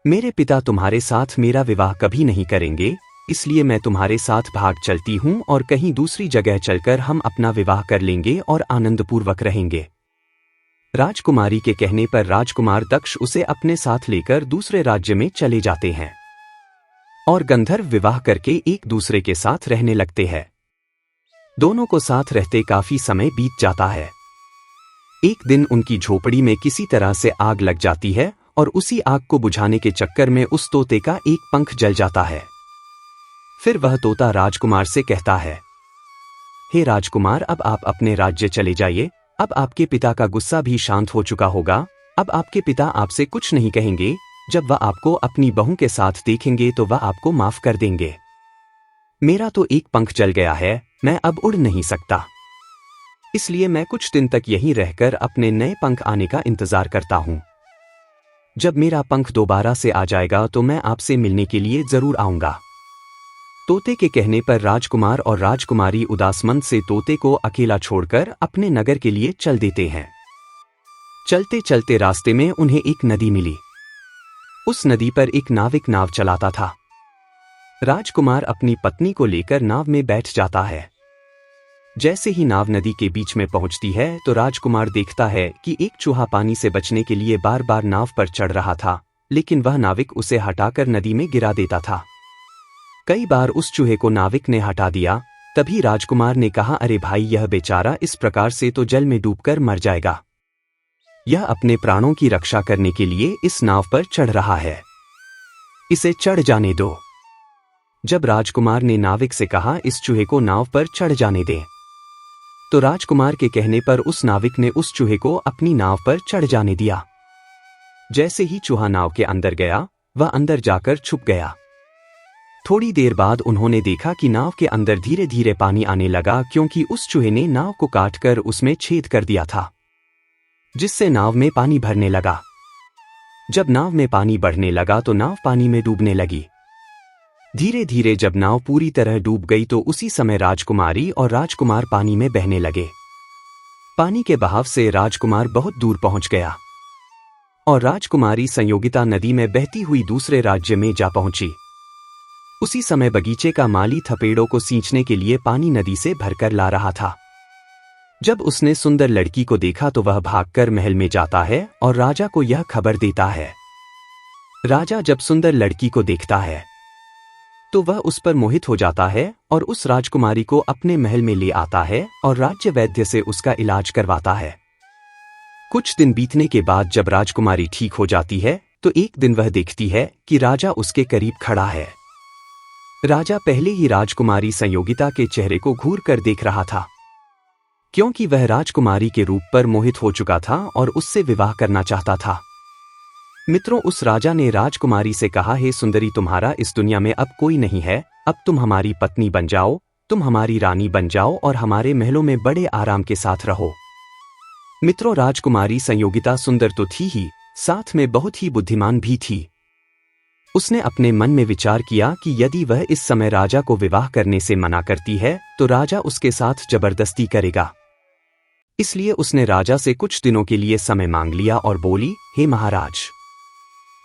A: मेरे पिता तुम्हारे साथ मेरा विवाह कभी नहीं करेंगे, इसलिए मैं तुम्हारे साथ भाग चलती हूँ और कहीं दूसरी जगह चलकर हम अपना विवाह कर लेंगे और आनंदपूर्वक रहेंगे। राजकुमारी के कहने पर राजकुमार दक्ष उसे अपने साथ लेकर दूसरे राज्य में चले जाते हैं और गंधर्व विवाह करके एक दूसरे के साथ रहने लगते हैं। दोनों को साथ रहते काफी समय बीत जाता है। एक दिन उनकी झोपड़ी में किसी तरह से आग लग जाती है और उसी आग को बुझाने के चक्कर में उस तोते का एक पंख जल जाता है। फिर वह तोता राजकुमार से कहता है, हे राजकुमार, अब आप अपने राज्य चले जाइए। अब आपके पिता का गुस्सा भी शांत हो चुका होगा। अब आपके पिता आपसे कुछ नहीं कहेंगे। जब वह आपको अपनी बहू के साथ देखेंगे तो वह आपको माफ कर देंगे। मेरा तो एक पंख जल गया है, मैं अब उड़ नहीं सकता, इसलिए मैं कुछ दिन तक यहीं रहकर अपने नए पंख आने का इंतजार करता हूं। जब मेरा पंख दोबारा से आ जाएगा तो मैं आपसे मिलने के लिए जरूर आऊंगा। तोते के कहने पर राजकुमार और राजकुमारी उदासमंद से तोते को अकेला छोड़कर अपने नगर के लिए चल देते हैं। चलते चलते रास्ते में उन्हें एक नदी मिली। उस नदी पर एक नाविक नाव चलाता था। राजकुमार अपनी पत्नी को लेकर नाव में बैठ जाता है। जैसे ही नाव नदी के बीच में पहुंचती है तो राजकुमार देखता है कि एक चूहा पानी से बचने के लिए बार बार नाव पर चढ़ रहा था, लेकिन वह नाविक उसे हटाकर नदी में गिरा देता था। कई बार उस चूहे को नाविक ने हटा दिया। तभी राजकुमार ने कहा, अरे भाई, यह बेचारा इस प्रकार से तो जल में डूबकर मर जाएगा। यह अपने प्राणों की रक्षा करने के लिए इस नाव पर चढ़ रहा है, इसे चढ़ जाने दो। जब राजकुमार ने नाविक से कहा, इस चूहे को नाव पर चढ़ जाने दे, तो राजकुमार के कहने पर उस नाविक ने उस चूहे को अपनी नाव पर चढ़ जाने दिया। जैसे ही चूहा नाव के अंदर गया, वह अंदर जाकर छुप गया। थोड़ी देर बाद उन्होंने देखा कि नाव के अंदर धीरे धीरे पानी आने लगा, क्योंकि उस चूहे ने नाव को काटकर उसमें छेद कर दिया था, जिससे नाव में पानी भरने लगा। जब नाव में पानी बढ़ने लगा तो नाव पानी में डूबने लगी। धीरे धीरे जब नाव पूरी तरह डूब गई तो उसी समय राजकुमारी और राजकुमार पानी में बहने लगे। पानी के बहाव से राजकुमार बहुत दूर पहुंच गया और राजकुमारी संयोगिता नदी में बहती हुई दूसरे राज्य में जा पहुंची। उसी समय बगीचे का माली थपेड़ों को सींचने के लिए पानी नदी से भरकर ला रहा था। जब उसने सुंदर लड़की को देखा तो वह भागकर महल में जाता है और राजा को यह खबर देता है। राजा जब सुंदर लड़की को देखता है तो वह उस पर मोहित हो जाता है और उस राजकुमारी को अपने महल में ले आता है और राज्य वैद्य से उसका इलाज करवाता है। कुछ दिन बीतने के बाद जब राजकुमारी ठीक हो जाती है तो एक दिन वह देखती है कि राजा उसके करीब खड़ा है। राजा पहले ही राजकुमारी संयोगिता के चेहरे को घूर कर देख रहा था, क्योंकि वह राजकुमारी के रूप पर मोहित हो चुका था और उससे विवाह करना चाहता था। मित्रों, उस राजा ने राजकुमारी से कहा, हे सुंदरी, तुम्हारा इस दुनिया में अब कोई नहीं है, अब तुम हमारी पत्नी बन जाओ, तुम हमारी रानी बन जाओ और हमारे महलों में बड़े आराम के साथ रहो। मित्रों, राजकुमारी संयोगिता सुंदर तो थी ही, साथ में बहुत ही बुद्धिमान भी थी। उसने अपने मन में विचार किया कि यदि वह इस समय राजा को विवाह करने से मना करती है तो राजा उसके साथ जबरदस्ती करेगा। इसलिए उसने राजा से कुछ दिनों के लिए समय मांग लिया और बोली, हे महाराज,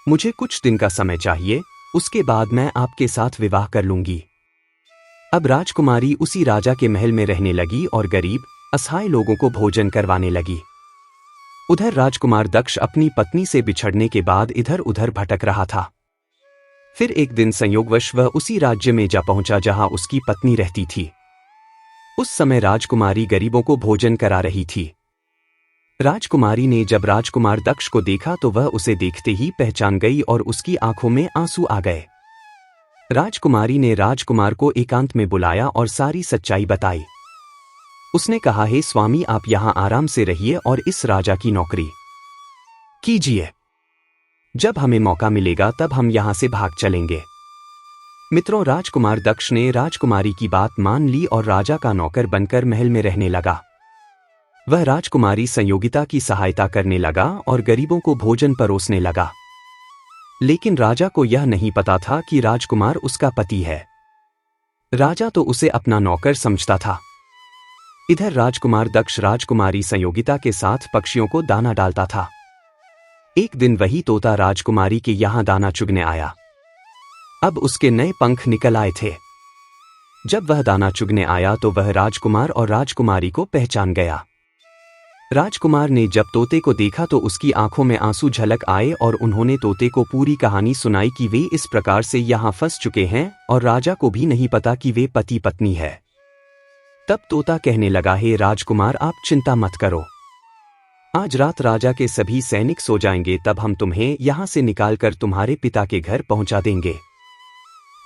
A: मुझे कुछ दिन का समय चाहिए, उसके बाद मैं आपके साथ विवाह कर लूंगी। अब राजकुमारी उसी राजा के महल में रहने लगी और गरीब असहाय लोगों को भोजन करवाने लगी। उधर राजकुमार दक्ष अपनी पत्नी से बिछड़ने के बाद इधर उधर भटक रहा था। फिर एक दिन संयोगवश वह उसी राज्य में जा पहुंचा जहां उसकी पत्नी रहती थी। उस समय राजकुमारी गरीबों को भोजन करा रही थी। राजकुमारी ने जब राजकुमार दक्ष को देखा तो वह उसे देखते ही पहचान गई और उसकी आंखों में आंसू आ गए। राजकुमारी ने राजकुमार को एकांत में बुलाया और सारी सच्चाई बताई। उसने कहा, हे स्वामी, आप यहां आराम से रहिए और इस राजा की नौकरी कीजिए। जब हमें मौका मिलेगा तब हम यहां से भाग चलेंगे। मित्रों, राजकुमार दक्ष ने राजकुमारी की बात मान ली और राजा का नौकर बनकर महल में रहने लगा। वह राजकुमारी संयोगिता की सहायता करने लगा और गरीबों को भोजन परोसने लगा। लेकिन राजा को यह नहीं पता था कि राजकुमार उसका पति है। राजा तो उसे अपना नौकर समझता था। इधर राजकुमार दक्ष राजकुमारी संयोगिता के साथ पक्षियों को दाना डालता था। एक दिन वही तोता राजकुमारी के यहां दाना चुगने आया। अब उसके नए पंख निकल आए थे। जब वह दाना चुगने आया तो वह राजकुमार और राजकुमारी को पहचान गया। राजकुमार ने जब तोते को देखा तो उसकी आंखों में आंसू झलक आए और उन्होंने तोते को पूरी कहानी सुनाई कि वे इस प्रकार से यहां फंस चुके हैं और राजा को भी नहीं पता कि वे पति पत्नी है। तब तोता कहने लगा, हे राजकुमार, आप चिंता मत करो, आज रात राजा के सभी सैनिक सो जाएंगे, तब हम तुम्हें यहां से निकालकर तुम्हारे पिता के घर पहुंचा देंगे।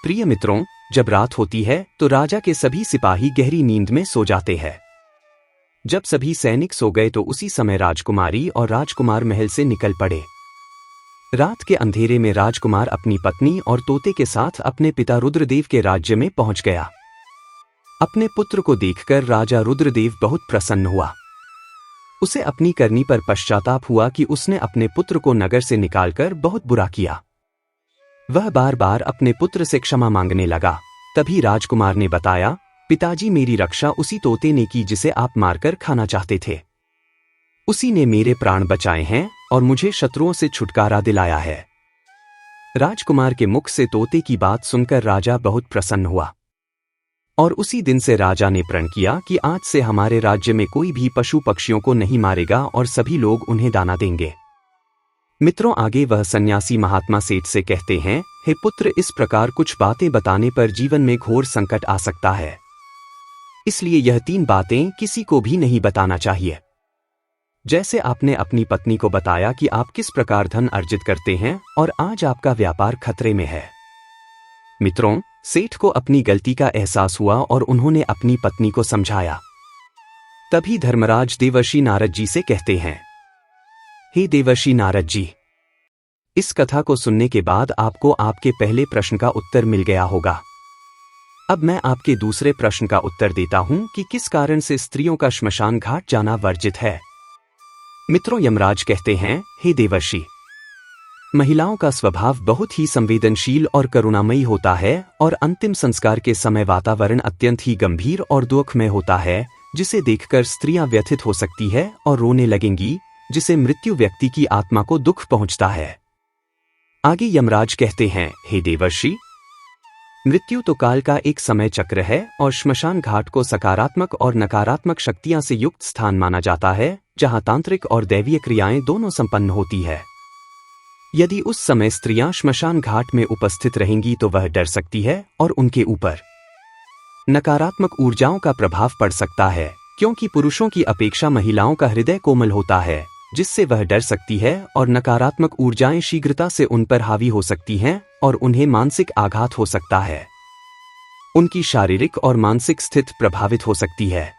A: प्रिय मित्रों, जब रात होती है तो राजा के सभी सिपाही गहरी नींद में सो जाते हैं। जब सभी सैनिक सो गए तो उसी समय राजकुमारी और राजकुमार महल से निकल पड़े। रात के अंधेरे में राजकुमार अपनी पत्नी और तोते के साथ अपने पिता रुद्रदेव के राज्य में पहुंच गया। अपने पुत्र को देखकर राजा रुद्रदेव बहुत प्रसन्न हुआ। उसे अपनी करनी पर पश्चाताप हुआ कि उसने अपने पुत्र को नगर से निकालकर बहुत बुरा किया। वह बार बार अपने पुत्र से क्षमा मांगने लगा। तभी राजकुमार ने बताया, पिताजी, मेरी रक्षा उसी तोते ने की जिसे आप मारकर खाना चाहते थे। उसी ने मेरे प्राण बचाए हैं और मुझे शत्रुओं से छुटकारा दिलाया है। राजकुमार के मुख से तोते की बात सुनकर राजा बहुत प्रसन्न हुआ और उसी दिन से राजा ने प्रण किया कि आज से हमारे राज्य में कोई भी पशु पक्षियों को नहीं मारेगा और सभी लोग उन्हें दाना देंगे। मित्रों, आगे वह सन्यासी महात्मा सेठ से कहते हैं, हे पुत्र, इस प्रकार कुछ बातें बताने पर जीवन में घोर संकट आ सकता है, इसलिए यह 3 बातें किसी को भी नहीं बताना चाहिए। जैसे आपने अपनी पत्नी को बताया कि आप किस प्रकार धन अर्जित करते हैं और आज आपका व्यापार खतरे में है। मित्रों, सेठ को अपनी गलती का एहसास हुआ और उन्होंने अपनी पत्नी को समझाया। तभी धर्मराज देवर्षि नारद जी से कहते हैं, हे देवर्षि नारद जी, इस कथा को सुनने के बाद आपको आपके पहले प्रश्न का उत्तर मिल गया होगा। अब मैं आपके दूसरे प्रश्न का उत्तर देता हूं कि किस कारण से स्त्रियों का श्मशान घाट जाना वर्जित है। मित्रों, यमराज कहते हैं, हे देवर्षि, महिलाओं का स्वभाव बहुत ही संवेदनशील और करुणामयी होता है और अंतिम संस्कार के समय वातावरण अत्यंत ही गंभीर और दुखमय होता है, जिसे देखकर स्त्रियां व्यथित हो सकती है और रोने लगेंगी, जिसे मृत्यु व्यक्ति की आत्मा को दुख पहुंचता है। आगे यमराज कहते हैं, हे देवर्षि, मृत्यु तो काल का एक समय चक्र है और श्मशान घाट को सकारात्मक और नकारात्मक शक्तियां से युक्त स्थान माना जाता है, जहां तांत्रिक और दैवीय क्रियाएं दोनों संपन्न होती है। यदि उस समय स्त्रियां श्मशान घाट में उपस्थित रहेंगी तो वह डर सकती है और उनके ऊपर नकारात्मक ऊर्जाओं का प्रभाव पड़ सकता है, क्योंकि पुरुषों की अपेक्षा महिलाओं का हृदय कोमल होता है, जिससे वह डर सकती है और नकारात्मक ऊर्जाएं शीघ्रता से उन पर हावी हो सकती हैं और उन्हें मानसिक आघात हो सकता है। उनकी शारीरिक और मानसिक स्थिति प्रभावित हो सकती है।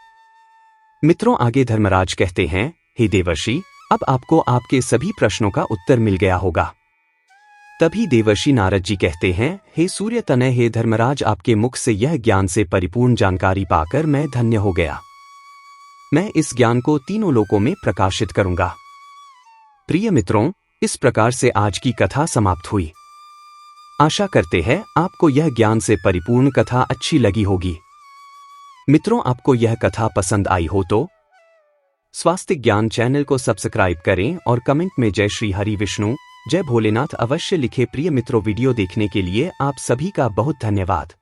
A: मित्रों, आगे धर्मराज कहते हैं, हे देवर्षि, अब आपको आपके सभी प्रश्नों का उत्तर मिल गया होगा। तभी देवर्षि नारद जी कहते हैं, हे सूर्य तनय, हे धर्मराज, आपके मुख से यह ज्ञान से परिपूर्ण जानकारी पाकर मैं धन्य हो गया। मैं इस ज्ञान को तीनों लोकों में प्रकाशित करूंगा। प्रिय मित्रों, इस प्रकार से आज की कथा समाप्त हुई। आशा करते हैं आपको यह ज्ञान से परिपूर्ण कथा अच्छी लगी होगी। मित्रों, आपको यह कथा पसंद आई हो तो स्वास्थ्य ज्ञान चैनल को सब्सक्राइब करें और कमेंट में जय श्री हरि विष्णु, जय भोलेनाथ अवश्य लिखें। प्रिय मित्रों, वीडियो देखने के लिए आप सभी का बहुत धन्यवाद।